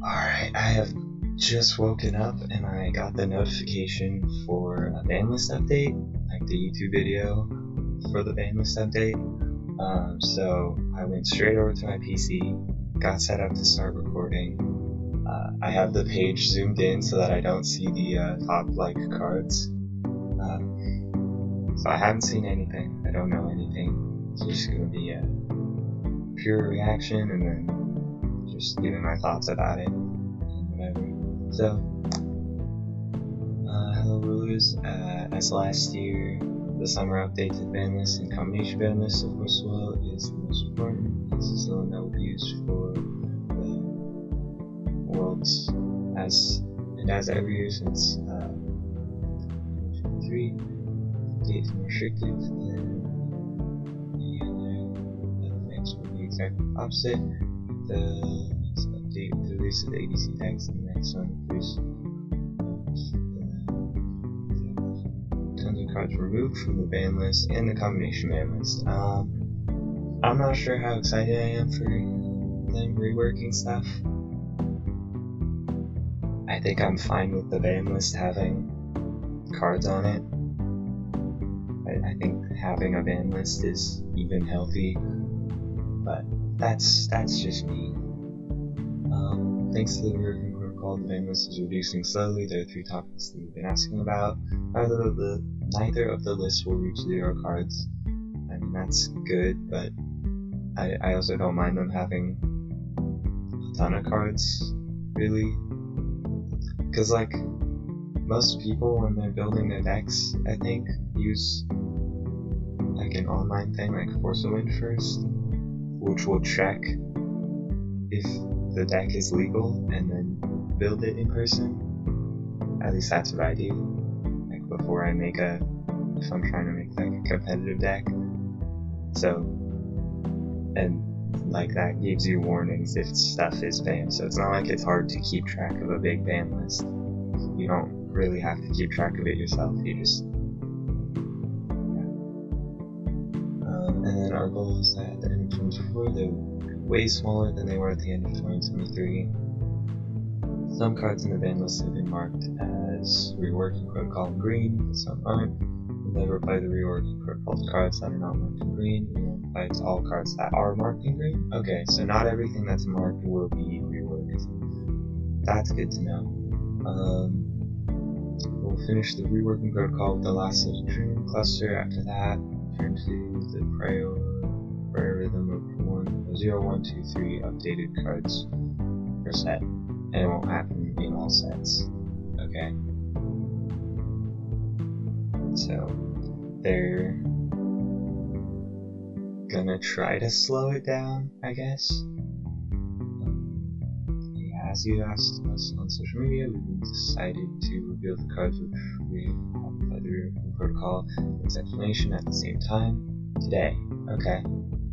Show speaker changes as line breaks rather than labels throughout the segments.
Alright, I have just woken up and I got the notification for a Banlist update, like the YouTube video for the Banlist update. So I went straight over to my PC, got set up to start recording. I have the page zoomed in so that I don't see the top cards. So I haven't seen anything, I don't know anything. It's just going to be a pure reaction and then just giving my thoughts about it and whatever. So, hello rulers, as last year, the summer update to Banlist and combination Banlist of course is the most important. This is the one that will be used for the worlds as every year since 2023. Update is more restricted than the other things will be exactly opposite. The next update with the release of the ABC tags and the next one with tons of cards removed from the ban list and the combination ban list. I'm not sure how excited I am for them reworking stuff. I think I'm fine with the ban list having cards on it. I think having a ban list is even healthy, but that's just me. Thanks to the reworking protocol, the ban list is reducing slowly. There are 3 topics that we've been asking about. Neither of the lists will reach 0 cards. I mean, that's good, but I also don't mind them having a ton of cards, really. Because, most people, when they're building their decks, I think, use an online thing like Force a Win first, which will check if the deck is legal and then build it in person. At least that's what I do. Before I make if I'm trying to make a competitive deck. So, and that gives you warnings if stuff is banned. So it's not like it's hard to keep track of a big ban list. You don't really have to keep track of it yourself. You just and then our goals at the end of 2024, they're way smaller than they were at the end of 2023. Some cards in the ban list have been marked as reworking protocol in green, but some aren't. We'll never apply the reworking protocol to cards that are not marked in green. We won't apply it to all cards that are marked in green. Okay, so not everything that's marked will be reworked. That's good to know. We'll finish the reworking protocol with the last of the Dream cluster. After that, turn to the prior rhythm of 0, 1, 2, 3 updated cards per set. And it won't happen in all sets. Okay. So, they're gonna try to slow it down, I guess. As you asked us on social media, we decided to reveal the cards which we have by the reworking protocol and its explanation at the same time today. Okay.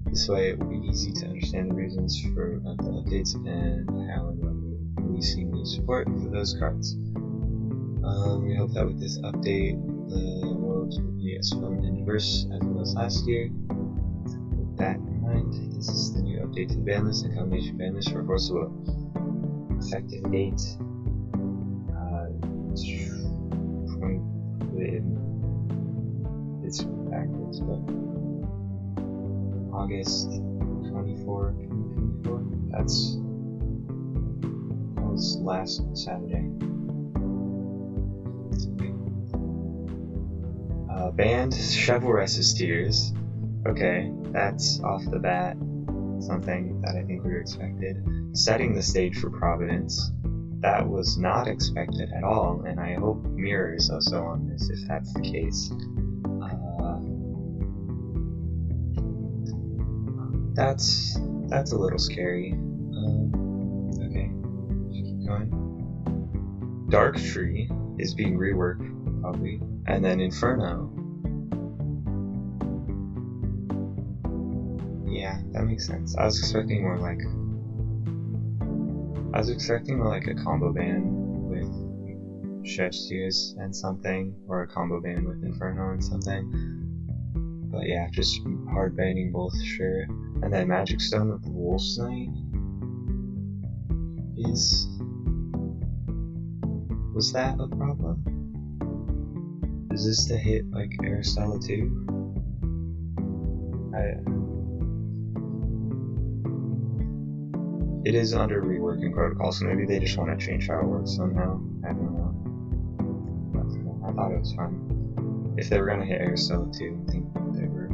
This way it will be easy to understand the reasons for the updates and how and when we're releasing new support for those cards. We hope that with this update, the worlds will be as fun and diverse as it was last year. With that in mind, this is the new update to the ban list and combination ban list for Force of Will. Effective date, it's backwards, but August 24, 2024. That was last Saturday. Banned Chivalrous Tears. Okay, that's off the bat something that I think we were expected. Setting the stage for Providence. That was not expected at all, and I hope Mirror is also on this if that's the case. That's a little scary. Okay, just keep going. Dark Tree is being reworked, probably. And then Inferno. Yeah, that makes sense. I was expecting more like a combo ban with Stretch Tears and something, or a combo ban with Inferno and something. But yeah, just hard banning both, sure. And then Magic Stone with the Wolf's Knight was that a problem? Is this to hit like Aristella too? It is under reworking protocol, so maybe they just want to change how it works somehow. I don't know. But I thought it was fine. If they were gonna hit Aristella too, I think there were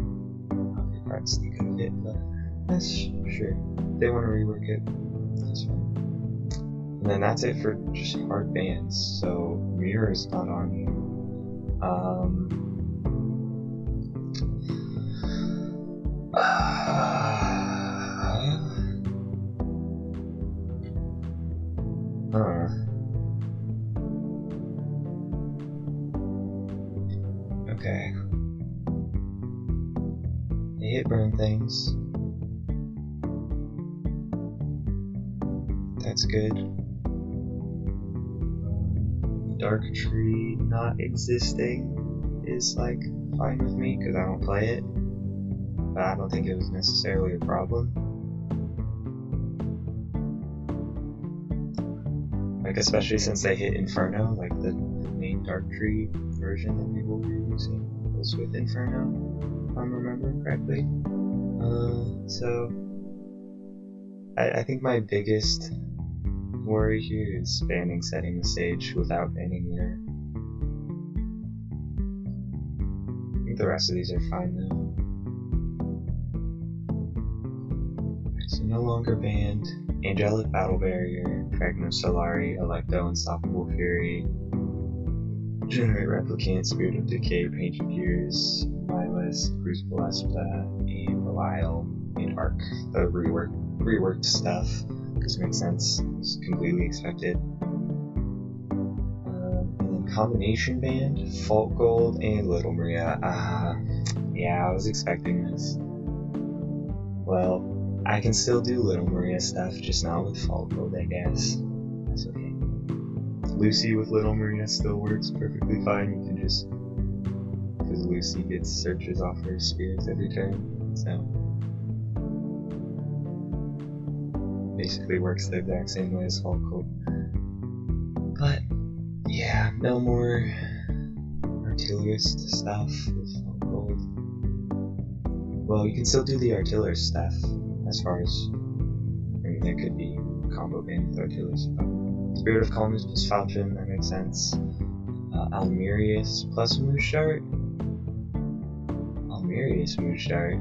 other cards they could hit, but that's sure. If they want to rework it, that's fine. And then that's it for just hard bands. So Mirror is not on here. Okay. They hit burn things. That's good. Dark Tree not existing is like fine with me because I don't play it, but I don't think it was necessarily a problem. Like especially since they hit Inferno, like the main Dark Tree version that people were using was with Inferno, if I'm remembering correctly. So I think my biggest worry here is banning setting the stage without banning Mirror. I think the rest of these are fine though. So no longer banned Angelic Battle Barrier, Fragment of Solari, Electo, Unstoppable Fury, Generate Replicant, Spirit of Decay, Painted Gears, Banlist, Crucible Espla, and Belial, and Arc. The reworked stuff. This makes sense. It's completely expected. And then combination band, Fault Gold, and Little Maria. Yeah, I was expecting this. Well, I can still do Little Maria stuff, just not with Fault Gold, I guess. That's okay. Lucy with Little Maria still works perfectly fine. You can just, because Lucy gets searches off her spirits every turn, so. Basically works the exact same way as Fault Gold. But yeah, no more Artillerist stuff with Fault Gold. Well, you can still do the Artillerist stuff as far as, I mean, there could be combo band with Artillerist. Spirit of Calmness plus Falchion, that makes sense. Almerius plus Mooshart. Almerius Mooshart.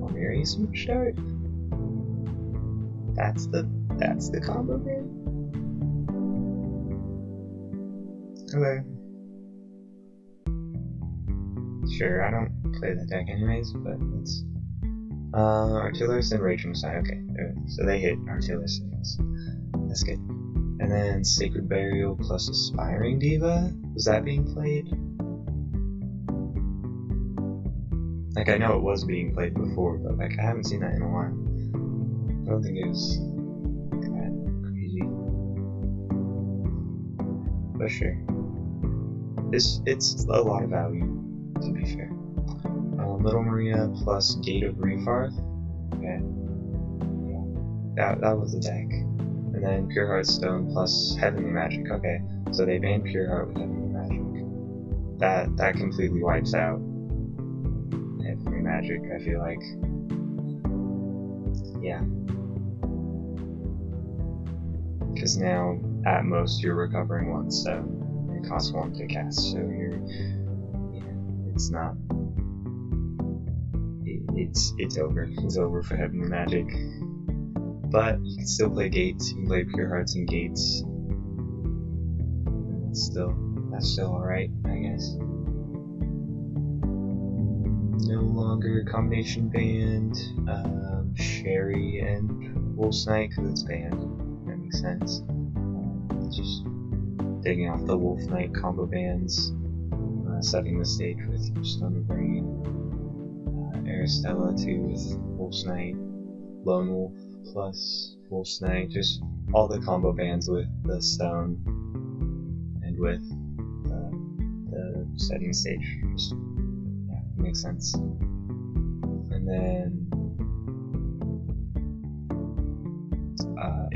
Almerius Mooshart. That's the combo band. Okay. Sure, I don't play that deck anyways, but it's Artillerist and Raging Messiah. Okay, so they hit Artillerist. That's good. And then Sacred Burial plus Aspiring Diva. Was that being played? Like I know it was being played before, but like I haven't seen that in a while. I don't think it was that crazy, but sure. It's a lot of value, to be fair. Little Maria plus Gate of Refarth. Okay, yeah, that was the deck. And then Pure Heart Stone plus Heavenly Magic. Okay, so they banned Pure Heart with Heavenly Magic. That completely wipes out Heavenly Magic, I feel like. Yeah. Because now, at most, you're recovering one stone. It costs one to cast, so it's not. It's over. It's over for Heavenly Magic. But you can still play Gates. You can play Pure Hearts and Gates. And that's still alright, I guess. No longer combination banned. Sherry and Wolf's Knight because it's banned. That makes sense. Just taking off the Wolf Knight combo bands, setting the stage with Stone of Brain, Aristella 2 with Wolf's Knight, Lone Wolf plus Wolf's Knight, just all the combo bands with the Stone and with the setting stage. Just, yeah, it makes sense. And then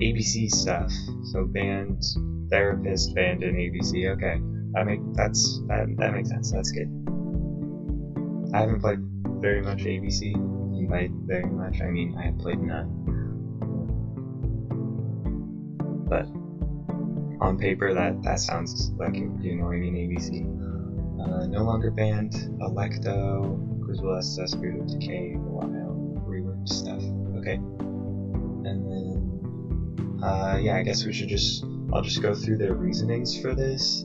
ABC stuff. So band, therapist, band, and ABC. Okay, that makes sense. That's good. I haven't played very much ABC. And by very much, I mean I have played none. But on paper, that sounds like it would be annoying in ABC. No longer banned. Electo, Crucible SS, Spirit of Decay, Wild, reworked stuff. Okay. And then, yeah, I guess I'll just go through their reasonings for this.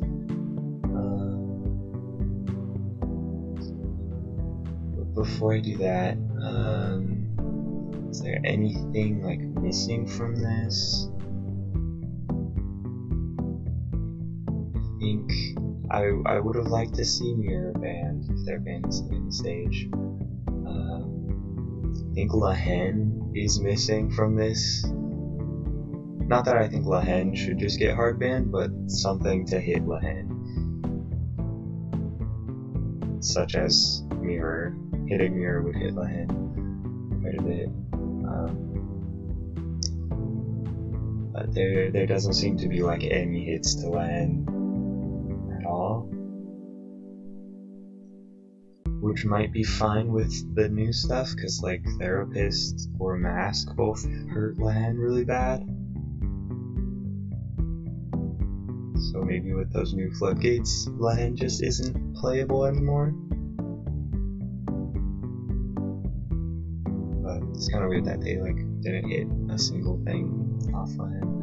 But before I do that, is there anything like missing from this? I think I would have liked to see Mirror banned if their band is in the stage. I think Lahen is missing from this. Not that I think Lahen should just get hard banned, but something to hit Lahen. Such as Mirror. Hitting Mirror would hit Lahen quite a bit. But there doesn't seem to be like any hits to Lahen at all. Which might be fine with the new stuff, because like Therapist or Mask both hurt Lahen really bad. So maybe with those new floodgates, Lahen just isn't playable anymore. But it's kind of weird that they like didn't hit a single thing off Lahen.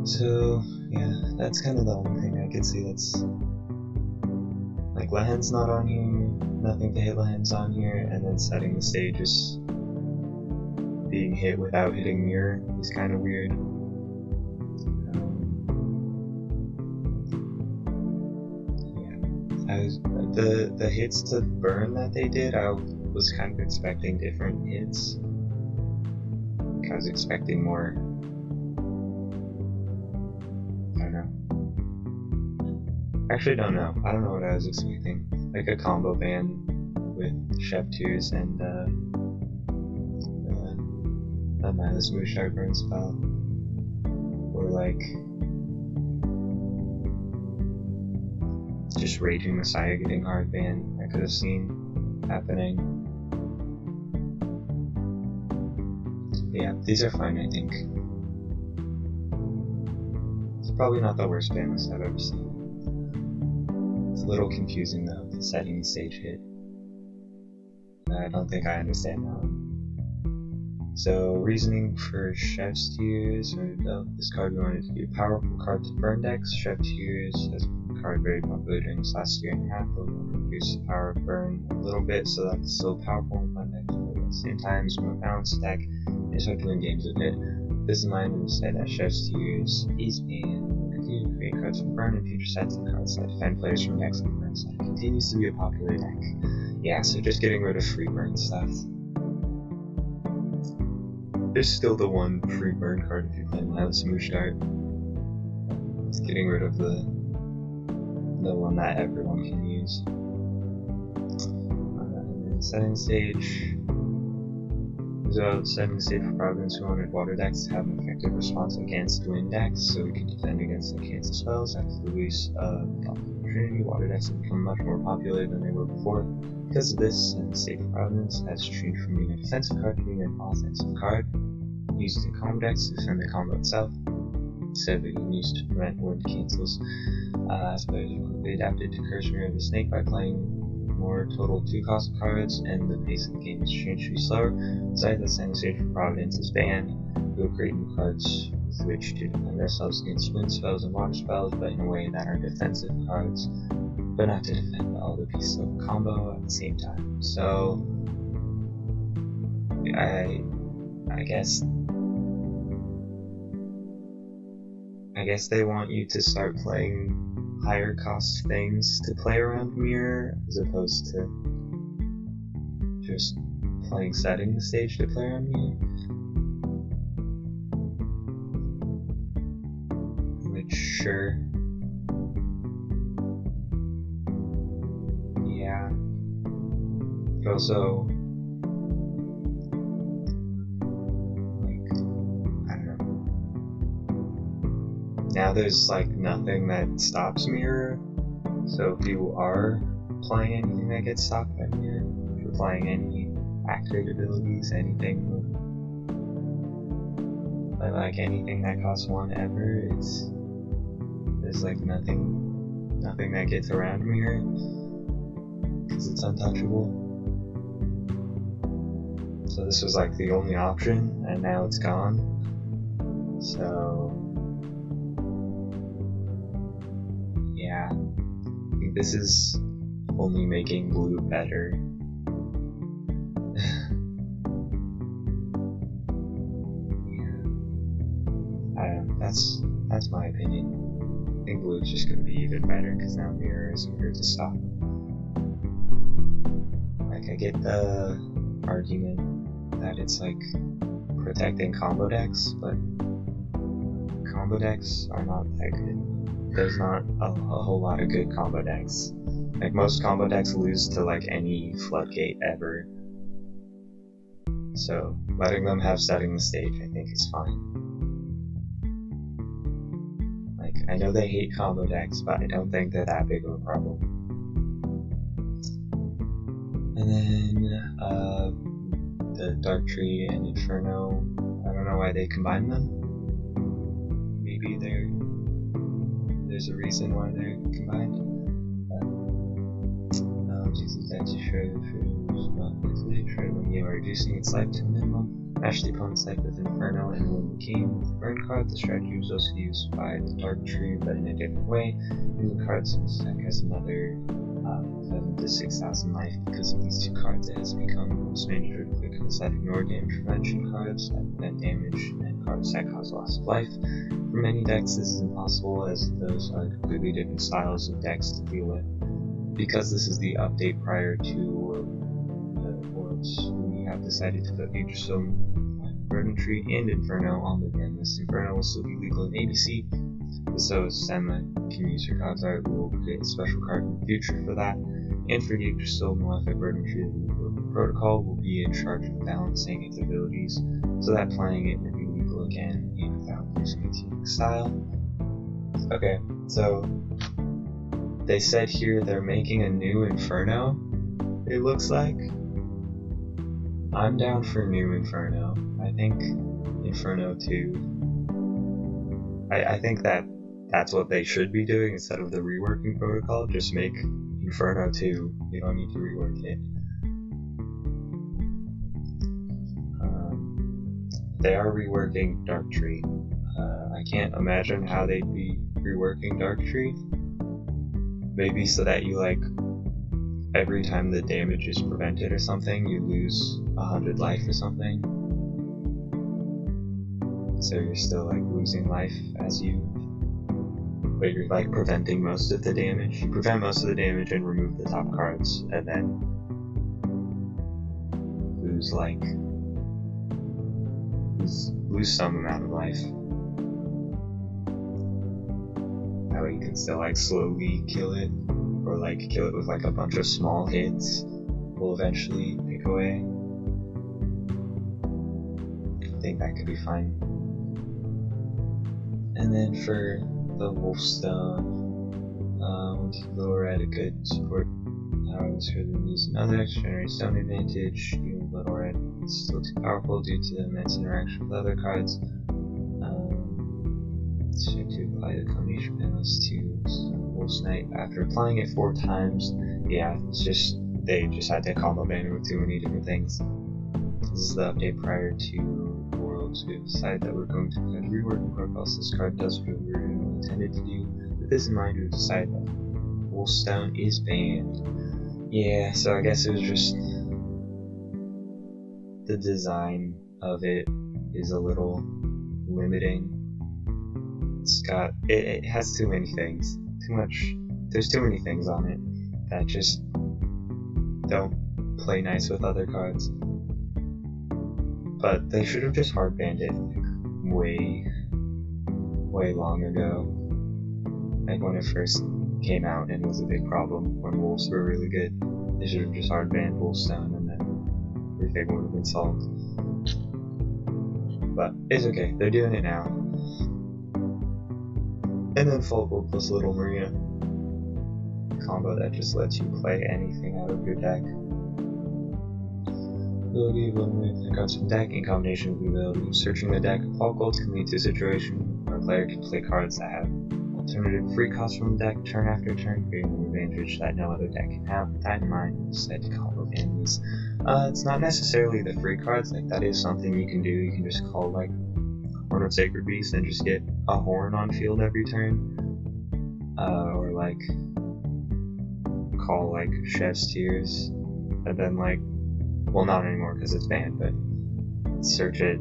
So yeah, that's kind of the only thing I could see that's like Lahen's not on here, nothing to hit Lahen's on here, and then setting the stage is being hit without hitting Mirror is kind of weird. Yeah, the hits to burn that they did, I was kind of expecting different hits. I was expecting more. Actually, don't know. I don't know what I was expecting. Like a combo ban with Chef Tears and a Mindless Moonshine burn spell. Or like just Raging Messiah getting hard ban. I could have seen happening. But yeah, these are fine, I think. It's probably not the worst ban list I've ever seen. It's a little confusing though, the setting the stage hit. I don't think I understand that one. So, reasoning for Chef's Tears, this card we wanted to be a powerful card to burn decks. Chef Tears has been a card very popular during this last year and a half, but we want to reduce the power of burn a little bit so that it's still powerful in fun decks, but at the same time, it's more balanced deck, and it's hard to win games with it. This in mind, we said that Chef's Tears is banned. Continue to create cards from burn in future sets and cards that defend players from decks like burn, so it continues to be a popular deck. Yeah, so just getting rid of free burn stuff. There's still the one free burn card if you play Mindless Moonshine. It's getting rid of the one that everyone can use. And then setting stage. Setting the stage for Providence, we wanted water decks to have an effective response against wind decks, so we can defend against the cancel spells. After the release of Trinity, water decks have become much more popular than they were before. Because of this, the stage of Providence has changed from being a defensive card to being an offensive card, used in combo decks to defend the combo itself, instead of being used to prevent wind cancels. As players have quickly adapted to Curse Mirror of the Snake by playing more total 2-cost cards, and the pace of the game has changed to be slower. Besides that, setting the stage for Providence is banned. We will create new cards with which to defend ourselves against wind spells and water spells, but in a way that are defensive cards, but not to defend all the pieces of the combo at the same time. So, I guess they want you to start playing higher cost things to play around Mirror, as opposed to just playing setting the stage to play around Mirror. Which, sure, But also, like, I don't know. Now there's like nothing that stops Mirror. So if you are playing anything that gets stopped by Mirror, if you're playing any activate abilities, anything like anything that costs 1 ever, there's like nothing that gets around Mirror because it's untouchable. So this was like the only option, and now it's gone. So yeah, I think this is only making blue better. Yeah, that's my opinion. I think blue's just gonna be even better because now Mirror isn't here to stop. Like, I get the argument that it's like protecting combo decks, but combo decks are not that good. There's not a whole lot of good combo decks. Like, most combo decks lose to like any floodgate ever. So letting them have setting the stage, I think, is fine. Like, I know they hate combo decks, but I don't think they're that big of a problem. And then the Dark Tree and Inferno, I don't know why they combined them. Maybe there's a reason why they're combined. When you are reducing its life to a minimum, match the opponent's life with Inferno, and when the game with the burn card, the strategy was also used by the Dark Tree, but in a different way. New cards in this deck has another 7,000 to 6,000 life. Because of these two cards, it has become most mandatory quick cards that ignore damage prevention cards that prevent damage, and cards that cause loss of life. For many decks, this is impossible, as those are completely different styles of decks to deal with. Because this is the update prior to the Worlds, we have decided to put Future Stone, Burden Tree, and Inferno on the ban list. Inferno will still be legal in ABC, but so is Stemma can use your cards art. We will create a special card in the future for that. And for Future Stone, Malefic Burden Tree, the protocol will be in charge of balancing its abilities so that playing it will be legal again and without losing its unique style. Okay, so they said here they're making a new Inferno, it looks like. I'm down for new Inferno. I think Inferno 2. I think that's what they should be doing instead of the reworking protocol. Just make Inferno 2. You don't need to rework it. They are reworking Dark Tree. I can't imagine how they'd be reworking Dark Tree. Maybe so that you, like, every time the damage is prevented or something, you lose 100 life or something. So you're still, like, losing life as you... But you're, like, preventing most of the damage. You prevent most of the damage and remove the top cards, and then lose, like... lose some amount of life. That way you can still, like, slowly kill it, or like kill it with like a bunch of small hits will eventually pick away. I think that could be fine. And then for the Wolfstone, lower at a good support powers for them use another extra stone advantage. Even Little Red is still too powerful due to the immense interaction with other cards. So to apply the combination panels to Wolf's Knight after applying it 4 times. Yeah, it's just they just had to combo ban it with too many different things. This is the update prior to Worlds. We have decided that we're going to put reworking protocols. This card does what we originally intended to do. With this in mind, we've decided that Wolfstone is banned. Yeah, so I guess it was just the design of it is a little limiting. It has too many things. There's too many things on it that just don't play nice with other cards. But they should have just hard banned it way long ago. Like when it first came out and was a big problem when wolves were really good. They should have just hard banned Wolfstone and everything would have been solved. But it's okay, they're doing it now. And then Focal plus Little Maria, combo that just lets you play anything out of your deck. Ability of Little Maria, play cards from deck in combination with the ability of searching the deck. Focal can lead to a situation where a player can play cards that have alternative free costs from the deck turn after turn, creating an advantage that no other deck can have. With that in mind, decide to combo Banlist. It's not necessarily the free cards, like that is something you can do. You can just call like Horn of Sacred Beast and just get a horn on field every turn. Or like call like Chef's Tears, and then like, well, not anymore because it's banned, but search a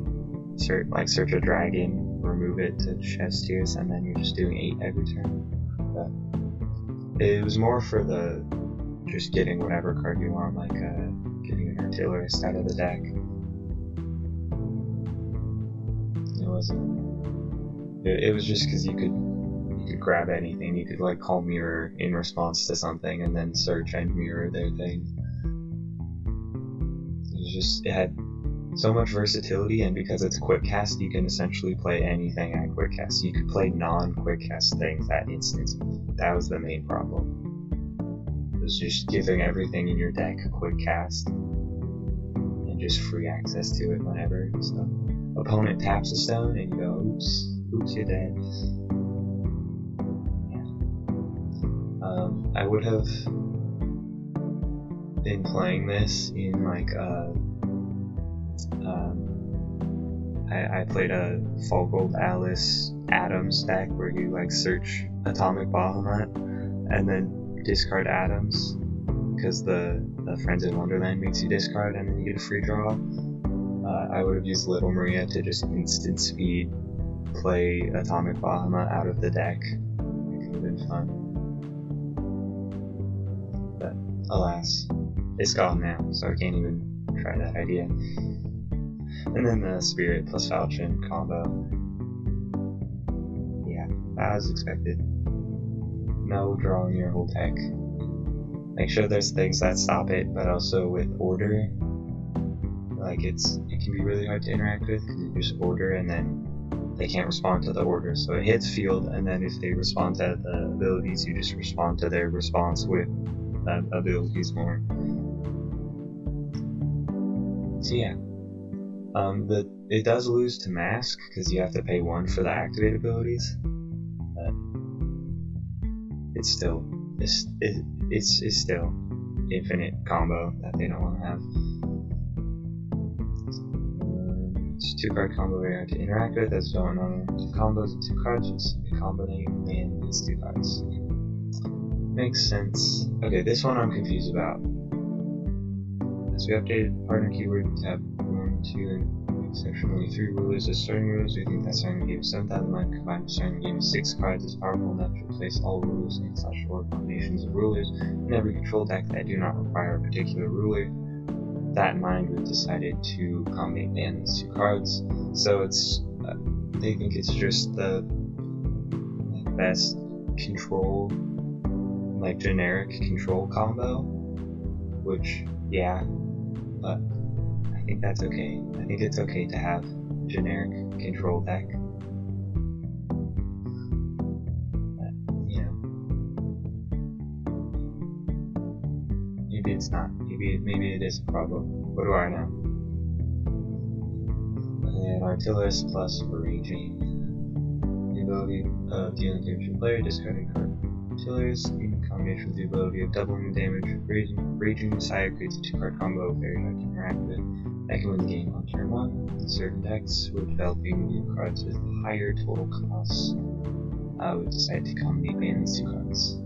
dragon, remove it to Chef's Tears, and then you're just doing 8 every turn. But it was more for the just getting whatever card you want, like getting an artillerist out of the deck. It was just because you could grab anything. You could like call Mirror in response to something and then search and mirror their thing. It had so much versatility, and because it's quick cast, you can essentially play anything at quick cast. You could play non-quick cast things at instant speed. That was the main problem. It was just giving everything in your deck a quick cast and just free access to it whenever. So opponent taps a stone and you go, oops, you're dead. Yeah. I would have been playing this in like I played a Fall Gold Alice Adams deck where you like search Atomic Bahamut and then discard Adams, because the Friends in Wonderland makes you discard and then you get a free draw. I would have used Little Maria to just instant speed play Atomic Bahamut out of the deck. It could have been fun. But alas, it's gone now, so I can't even try that idea. And then the Spirit plus Falchion combo. Yeah, as expected. No drawing your whole deck. Make sure there's things that stop it, but also with order. Like it can be really hard to interact with because you just order and then they can't respond to the order. So it hits field, and then if they respond to the abilities, you just respond to their response with abilities more. So yeah. It does lose to Mask because you have to pay 1 for the activate abilities, but it's still still infinite combo that they don't want to have. It's a 2-card combo very hard to interact with, as going on 2 combos and 2 cards, just a combo name and these 2 cards. Makes sense. Okay, this one I'm confused about. As we updated partner keyword tab 1, 2, and section only 3 rulers as starting rulers, we think that starting game 7,000 line combined with starting game 6 cards is powerful enough to replace all rulers and such or combinations of rulers in every control deck that do not require a particular ruler. With that in mind, we've decided to combine these 2 cards. So it's they think it's just the best control, like generic control combo, which yeah, but I think that's okay. I think it's okay to have generic control deck. But, you know, maybe it's not. Maybe it is a problem. What do I know? And Artillerist plus Raging. The ability of dealing damage to a player, discarding card Artillerist in combination with the ability of doubling the damage. Raging Messiah creates a 2-card combo very hard to interact with. That can win the game on turn 1. In certain decks, we're developing new cards with higher total costs. We've decided to combine these 2 cards.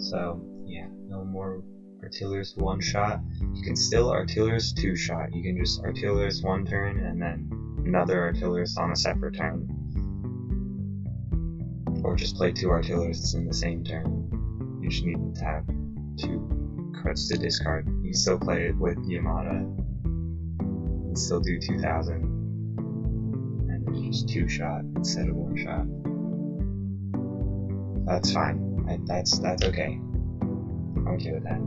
So, yeah, no more Artillerist 1-shot. You can still Artillerist 2-shot. You can just Artillerist 1 turn and then another Artillerist on a separate turn. Or just play 2 Artillerists in the same turn. You just need to have 2 cards to discard. You can still play it with Yamada. And still do 2,000. And it's just 2-shot instead of 1-shot. That's fine. That's okay. I'm okay with that.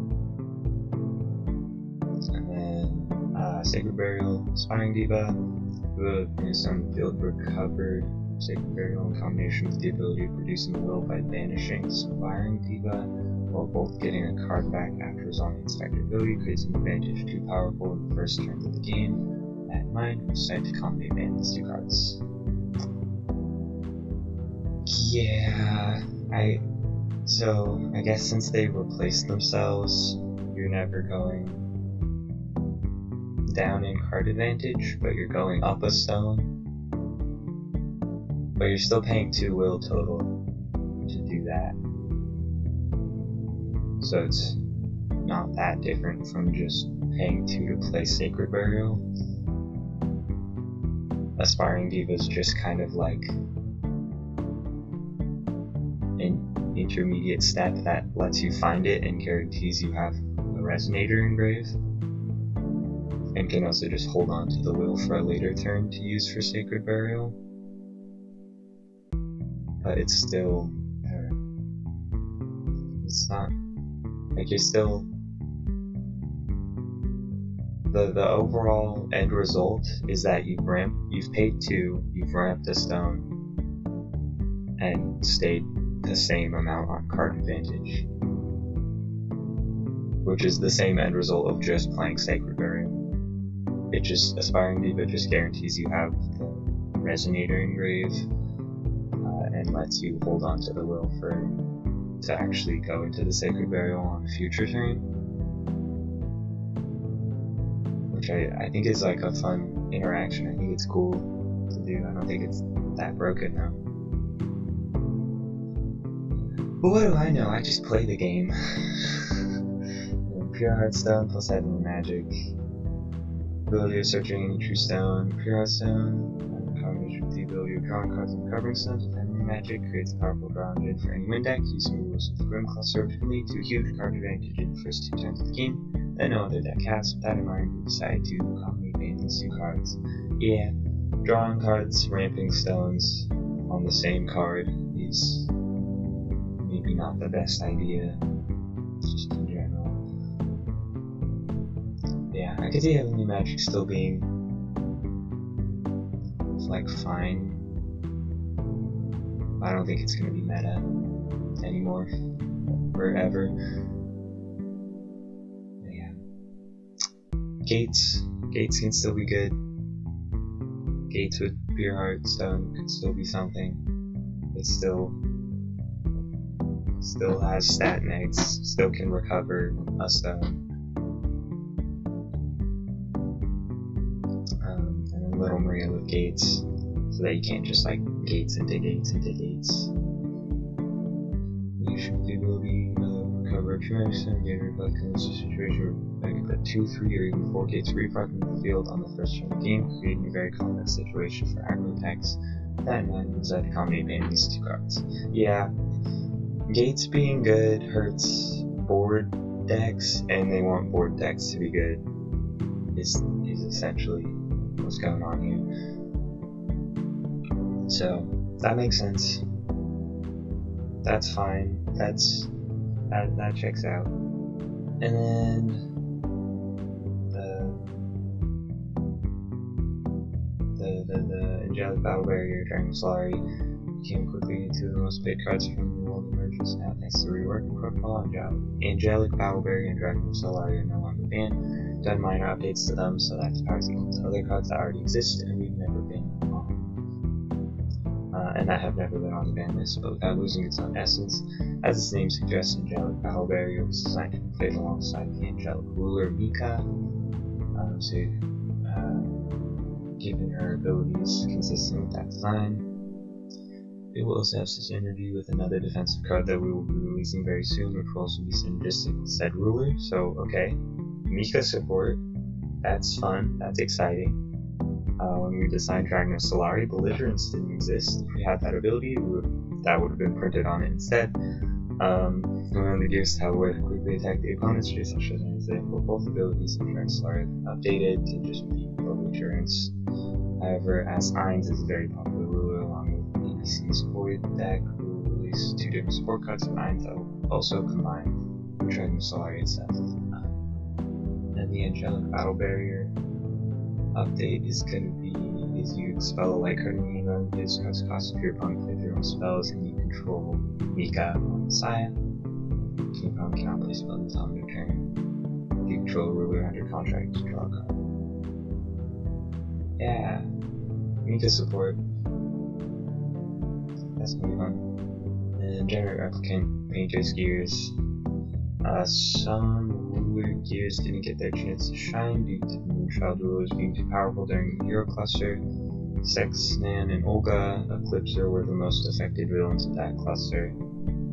And then Sacred Burial, Aspiring Diva. The Moonstone Field recovered Sacred Burial in combination with the ability of reducing the will by banishing Aspiring Diva, while both getting a card back after resolving its factor ability creates an advantage too powerful in the first turn of the game. That in mind, we decide to commonly ban these 2 cards. Yeah, so I guess since they replaced themselves, you're never going down in card advantage, but you're going up a stone. But you're still paying 2 will total to do that. So it's not that different from just paying 2 to play Sacred Burial. Aspiring Diva is just kind of like an intermediate step that lets you find it and guarantees you have a Resonator engrave, and can also just hold on to the will for a later turn to use for Sacred Burial. But it's still, it's not, like you're still, the overall end result is that you've paid 2, you've ramped a stone, and stayed the same amount on card advantage, which is the same end result of just playing Sacred Burial. It just, Aspiring Diva just guarantees you have the Resonator engrave, and lets you hold on to the will to actually go into the Sacred Burial on a future turn, which I think is like a fun interaction. I think it's cool to do. I don't think it's that broken though. But what do I know? I just play the game. Pure Heartstone plus Heavenly Magic. Ability of searching any true stone. Pure Heartstone, in combination with the ability of drawing cards and recovering stones with Heavenly Magic, creates a powerful draw engine for any win deck using rules of the Grim Cluster, which can lead to a huge card advantage in the first 2 turns of the game that no other deck has. With that in mind, we decide to commonly ban these 2 cards. Yeah, drawing cards, ramping stones on the same card is maybe not the best idea, just in general. Yeah, I could see Heavenly Magic still being like fine. I don't think it's gonna be meta anymore forever. Yeah, Gates can still be good. Gates with Pure Heartstone could still be something. It still has stat negs, still can recover a stone. And then Little Maria with Gates, so that you can't just like gates into gates into gates. You should the ability recover a tremendous and get reflect in this situation where I can put 2, 3, or even 4 gates reflecting the field on the first turn of the game, creating a very complex situation for aggro attacks. That in mind, we decided to commonly ban these 2 cards. Yeah, Gates being good hurts board decks, and they want board decks to be good. Is essentially what's going on here. So that makes sense. That's fine. That checks out. And then the Angelic Battle Barrier, Dragon Solari came quickly into the most played cards from the world emerges now thanks to reworking protocol. Angelic Battle Barrier and Dragon Solari are no longer banned. Done minor updates to them so that powers equal to other cards that already exist and we've never been on. And that have never been on the ban list, but without losing its own essence. As its name suggests, Angelic Battle Barrier was designed to be played alongside the Angelic Ruler Mika. Given her abilities consistent with that design. It will also have synergy with another defensive card that we will be releasing very soon, which will also be synergistic with said ruler. So, okay, Mika support, that's fun, that's exciting. When we designed Dragon Solari, Belligerence didn't exist. If we had that ability, that would have been printed on it instead. One of the gears to how we quickly attack the opponent's just such as an example. Both abilities in Dragon Solari have been updated to just be Belligerence. However, as Ainz is a very popular ruler along with ADC's Void deck, we will release 2 different support cards of Ainz that will also combine with Dragon Solari itself. And the Angelic Battle Barrier, update is going to be is you expel a light card in your hand, it's no cost if your opponent plays your own spells and you control Mika on Messiah. Your opponent cannot play spells on your turn. If you control a ruler under contract, draw a card. Yeah, Mika support. That's gonna be fun. And generate replicant, painter's gears. Some ruler gears didn't get their chance to shine due to Moonchild rulers being too powerful during the Hero Cluster. Sexnan and Olga Eclipser were the most affected villains of that cluster.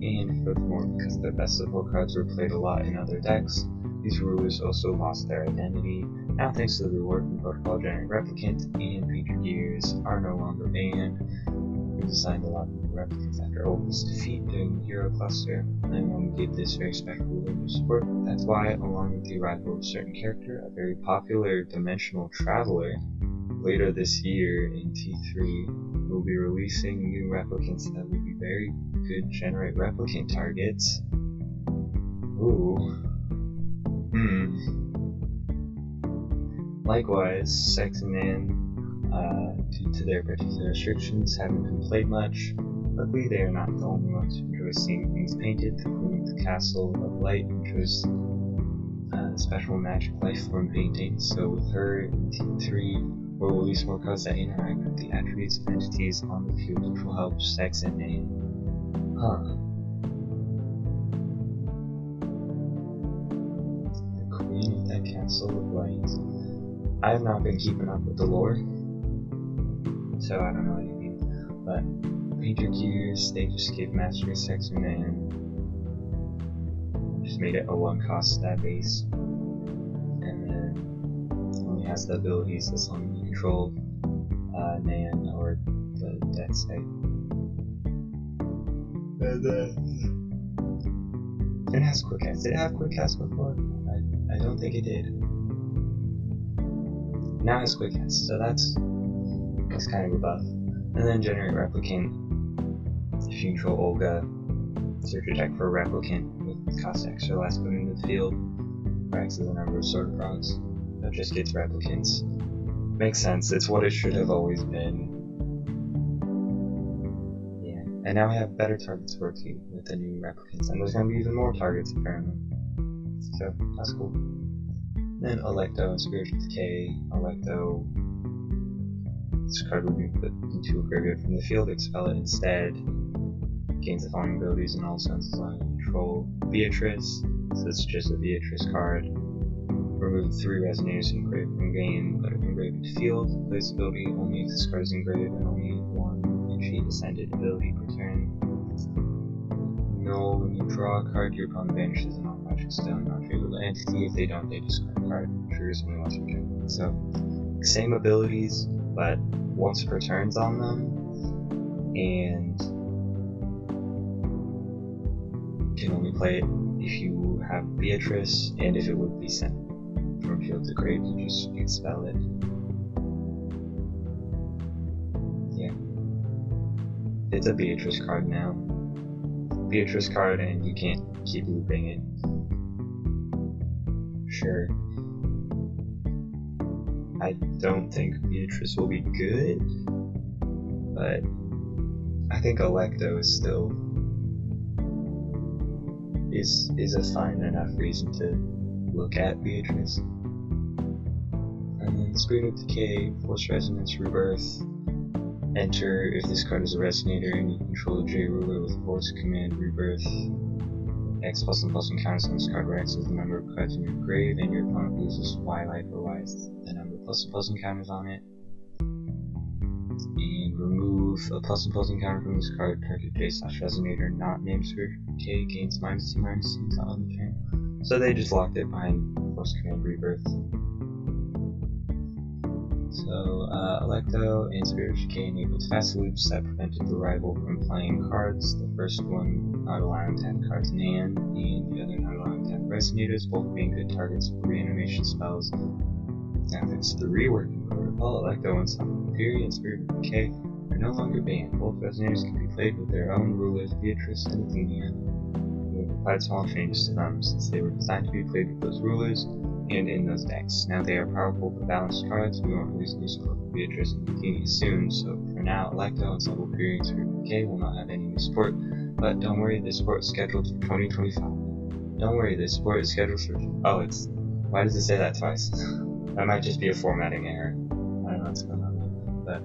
And furthermore, because their best support cards were played a lot in other decks, these rulers also lost their identity. Now thanks to the reworking protocol, Generate Replicant and Painter Gears are no longer banned. We designed a lot of new replicants after Olga's defeat during the Hero Cluster, and when we gave this very special ruler new support. That's why, along with the arrival of a certain character, a very popular dimensional traveler, later this year in T3, we'll be releasing new replicants that will be very good Generate Replicant targets. Ooh. Likewise, Sex and Man, due to their particular restrictions, haven't been played much. Luckily, they are not the only ones who enjoy seeing things painted. The Queen of the Castle of Light enjoys special magic life form painting, so with her in T3, we'll release more cards that interact with the attributes of entities on the field, which will help Sex and Man. The Queen of that Castle of Light. I have not been keeping up with the lore, so I don't know anything, but Painter Gears, they just give Mastery Sex and Man. Just made it a 1-cost stat base, and then only has the abilities as long as you control Nan or the deck site. And it has Quick Cast. Did it have Quick Cast before? I don't think it did. Now it has Quick Cast, so that's kind of a buff. And then Generate Replicant. If you control Olga, search your deck for a replicant with cost extra last put into the field. Maxes the number of sword frogs. That just gets replicants. Makes sense, it's what it should have always been. Yeah, and now we have better targets working with the new replicants, and there's gonna be even more targets apparently. So, that's cool. Then Electo and Spiritual Decay. Electo, this card would be put into a graveyard from the field, expel it instead. Gains the following abilities in all senses on control. Beatrice, so it's just a Beatrice card. Remove 3 Resonators engraved from game, put it engraved into field. Place ability only if this card is engraved and only 1 entry descended ability per turn. No, when you draw a card, your opponent banishes an all-magic stone, non-triggerable entity. If they don't, they discard a card. Triggers only once per turn. So, same abilities, but once per turn's on them, and you can only play it if you have Beatrice, and if it would be sent from field to grave, you just expel it. Yeah. It's a Beatrice card now. Beatrice card, and you can't keep looping it. Sure. I don't think Beatrice will be good, but I think Electo is still is a fine enough reason to look at Beatrice. And then Spirit of Decay, Force Resonance, Rebirth. Enter if this card is a Resonator and you control a J ruler with Force Command Rebirth. X plus and plus encounters on this card where X is the number of cards in your grave and your opponent loses Y life or Y is the number of plus and plus encounters on it. And remove a plus and plus encounter from this card, target J/Resonator not named Spirit of Decay gains -2/-2 on the turn. So they just locked it behind Force Command Rebirth. So, Electo and Spirit of Decay enabled fast loops that prevented the rival from playing cards. The first one not allowing to have cards in hand, and the other not allowing to have Resonators, both being good targets for reanimation spells. Now thanks to the reworking protocol, Electo and Summoning Fury and Spirit of Decay are no longer banned. Both Resonators can be played with their own rulers, Beatrice and Athenia. We have applied small changes to them, since they were designed to be played with those rulers. and in those decks. Now they are powerful but balanced cards. We won't lose new support for Beatrice and Bikini soon, so for now, Electo and several periods for Decay will not have any new support, but don't worry, this support is scheduled for 2025. Don't worry, this support is scheduled for... Oh, it's... Why does it say that twice? That might just be a formatting error. I don't know what's going on there, but...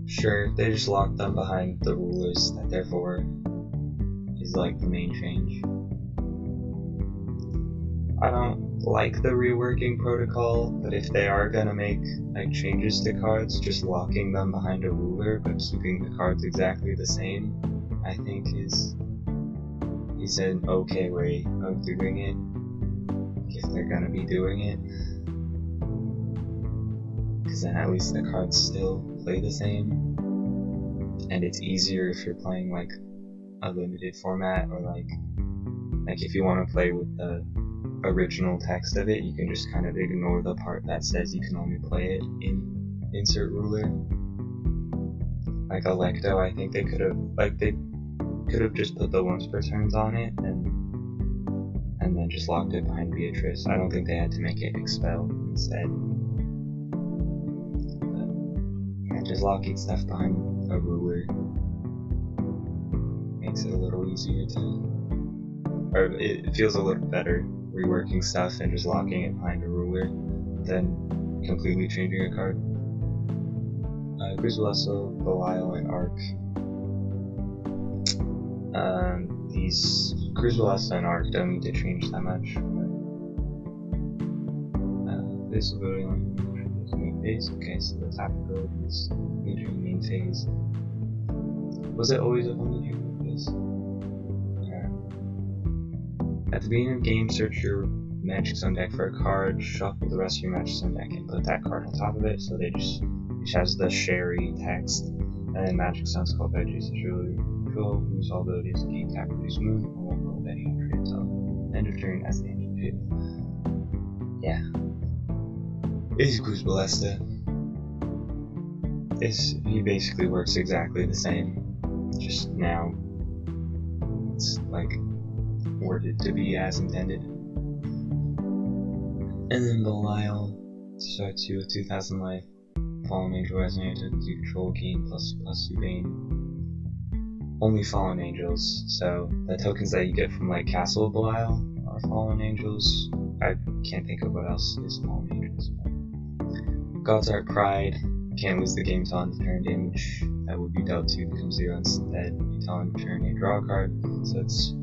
Sure, they just locked them behind the rulers, that therefore is like the main change. I don't like the reworking protocol, but if they are gonna make like changes to cards, just locking them behind a ruler but keeping the cards exactly the same, I think is an okay way of doing it, if they're gonna be doing it. Because then at least the cards still play the same, and it's easier if you're playing like a limited format, or like if you want to play with the original text of it, you can just kind of ignore the part that says you can only play it in insert ruler. Like Electo, I think they could have just put the once per turns on it and then just locked it behind Beatrice. I don't think they had to make it expel instead. But, yeah, just locking stuff behind a ruler makes it a little easier to, or it feels a little better reworking stuff and just locking it behind a ruler than completely changing a card. Grizzlesso, Belial, and Arc. These Grizzlesso and Arc don't need to change that much. This ability is main phase. Okay, so the tap ability is entering main phase. Was it always up on the main phase? At the beginning of the game, search your Magic Zone deck for a card, shuffle the rest of your Magic Zone deck, and put that card on top of it, so they just has the Sherry text. And then Magic Zone's called Veggies, usually control, lose all abilities, gain tap, reduce moon, and won't roll any entry until end of turn as the engine field. Yeah. It's Cruz Ballesta. He basically works exactly the same, just now it's like worded to be as intended. And then Belial starts you with 2000 life, Fallen Angel Resonator, tokens you control, gain +2 Bane. Only Fallen Angels, so the tokens that you get from like Castle of Belial are Fallen Angels. I can't think of what else is Fallen Angels. God's Art Pride, can't lose the game until end of turn damage. That would be dealt to, becomes 0 instead. Until end of turn, you draw a card, so it's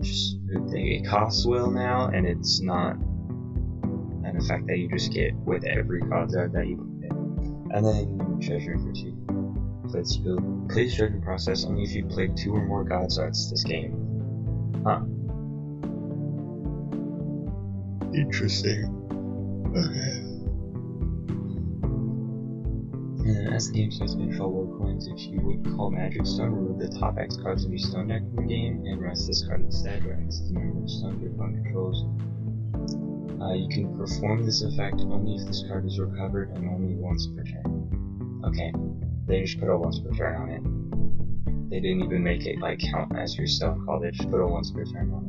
just it costs will now, and it's not an effect that you just get with every God's Art that you play. And then Treasure for 2. Play the Treasure process only if you played 2 or more God's Arts this game. Huh. Interesting. Okay. And then as the game starts to control world coins, if you would call Magic Stone, remove the top X cards of your stone deck from the game and rest this card instead, where X is the number of stones your opponent controls. You can perform this effect only if this card is recovered and only once per turn. Okay, they just put a once per turn on it. They didn't even make it like count as your stone call, they just put a once per turn on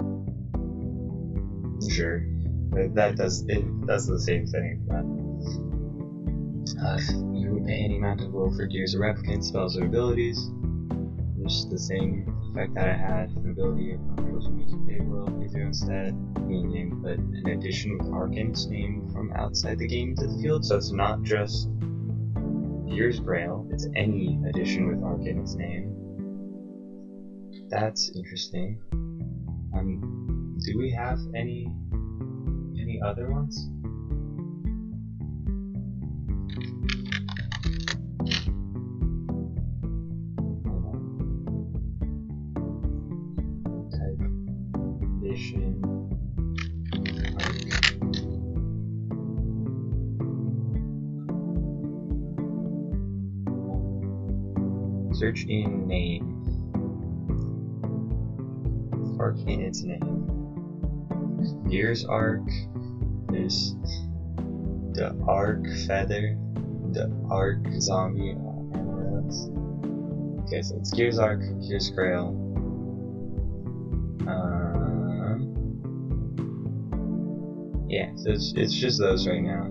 it. Sure, it does the same thing, but you would pay any amount of gold for Gears of Replicant, spells, or abilities. Just the same effect that I had, an ability of controls from music day world, easier instead, meaning but an addition with Arc in its name from outside the game to the field, so it's not just Gears Grail, it's any addition with Arc in its name. That's interesting. Do we have any other ones? Type addition Arc. Search in name. Arc in its name. Gears Arc. There's the Arc Feather, the Arc Zombie. Okay, so it's Gears Arc, Gears Grail. yeah, so it's just those right now.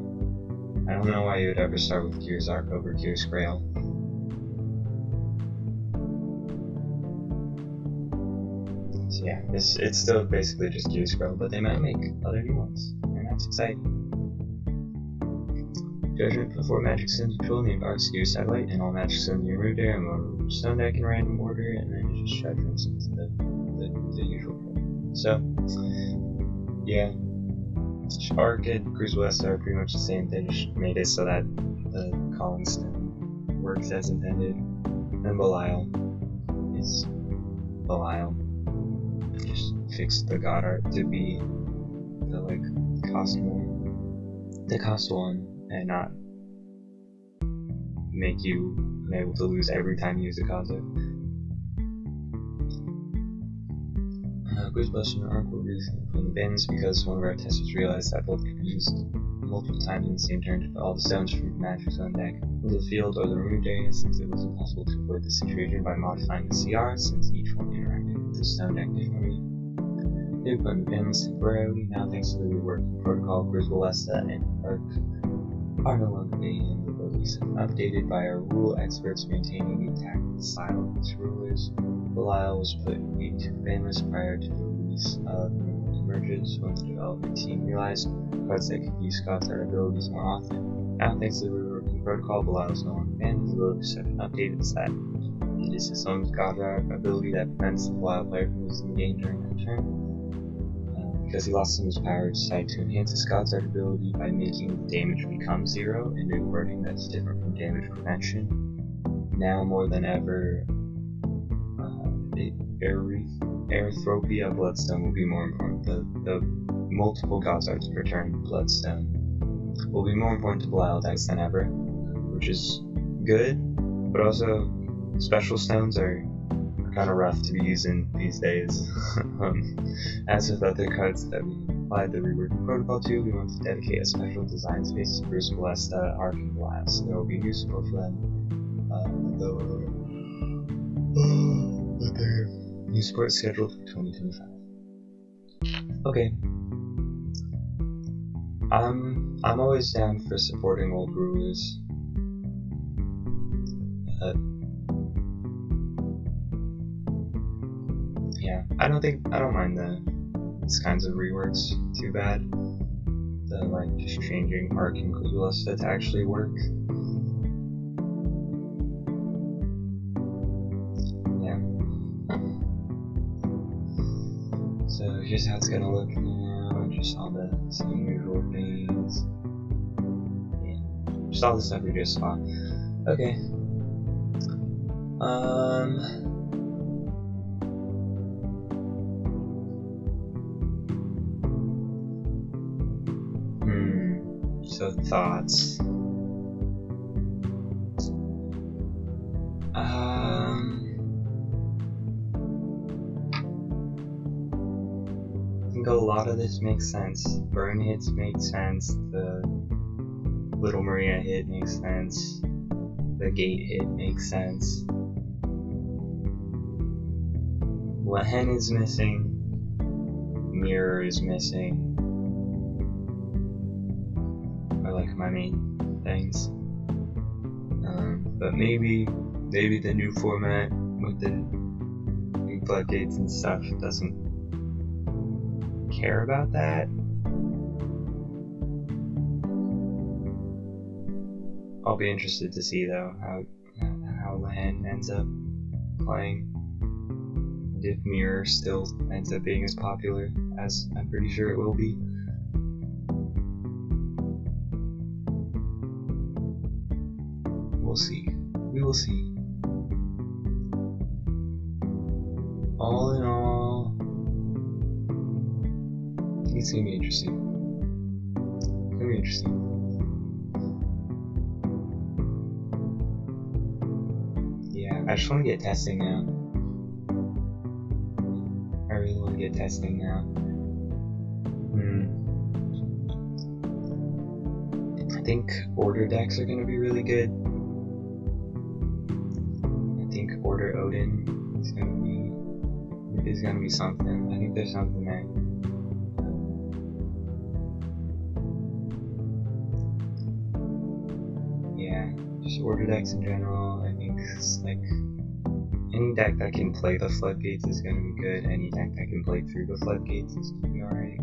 I don't know why you would ever start with Gears Arc over Gears Grail. So yeah, it's still basically just Gears Grail, but they might make other new ones, and that's exciting. Judgment before Magic Stones control named Arcs Gear Satellite, and all Magic Stones in root area and Stone Deck in random order, and then you just Judgments into the usual form. So, yeah. Arc and Crucible S are pretty much the same. They just made it so that the calling stone works as intended. And Belial is Belial. Just fixed the God Art to be the cost one, and not make you unable to lose every time you use a Kaza. Crucible and Arc were released from the bins because one of our testers realized that both could be used multiple times in the same turn to put all the stones from the Magic Zone deck into the field or the removed area, since it was impossible to avoid the situation by modifying the CR, since each one interacted with the stone deck differently. They were put in the bins temporarily. Now, thanks to the reworking protocol, Crucible Lesta and Arc are no longer being released and updated by our rule experts maintaining the tactical style of its rulers. Belial was put into Banlist prior to the release of new emerges when the development team realized cards that could use God's Art abilities more often. Now, thanks to the reworking protocol, Belial is no longer banned. The rule exception updated is that it is his own God's Art ability that prevents the Belial player from using the game during that turn. Because he lost some of his power, he decided to enhance his God's Art ability by making damage become 0 and a wording that's different from damage prevention. Now more than ever, Erythropia Bloodstone will be more important. The multiple God's Arts per turn Bloodstone will be more important to Belial decks than ever, which is good, but also special stones are kind of rough to be using these days. As with other cards that we applied the reworking protocol to, we want to dedicate a special design space to Crucible, Lesta, Arc, and Belial, so there will be new support for them. But their new support is scheduled for 2025. Okay. I'm always down for supporting old rulers. Yeah, I don't mind these kinds of reworks too bad. The just changing Arc and Crucible Lesta to actually work. Yeah. So here's how it's gonna look now. Just all the same usual things. Yeah. Just all the stuff we just saw. Okay. So thoughts. I think a lot of this makes sense. Burn hits make sense. The Little Maria hit makes sense. The Gate hit makes sense. Lehen is missing. Mirror is missing. My main things, but maybe the new format with the new floodgates and stuff doesn't care about that. I'll be interested to see though how Lehen ends up playing, and if Mirror still ends up being as popular as I'm pretty sure it will be. We'll see. We will see. All in all, it's gonna be interesting. It's gonna be interesting. Yeah, I just want to get testing now. I really want to get testing now. I think order decks are gonna be really good. Order Odin is gonna be something. I think there's something there. just order decks in general. I think it's like any deck that can play the floodgates is gonna be good. Any deck that can play through the floodgates is gonna be alright.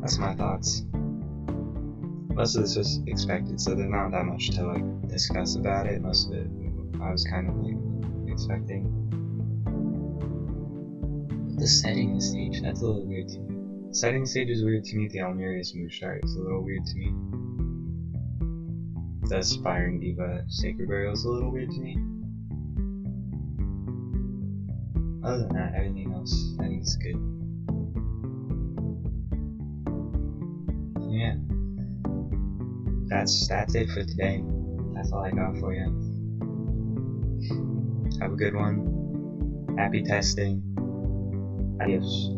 That's my thoughts. Most of this was expected, so there's not that much to like discuss about it. Most of it I was kind of like expecting. The setting stage, that's a little weird to me. Setting stage is weird to me. The Almerius Moonshard is a little weird to me. The Aspiring Diva Sacred Burial is a little weird to me. Other than that, everything else I think is good. Yeah. That's it for today. That's all I got for you. Have a good one. Happy testing. Adios.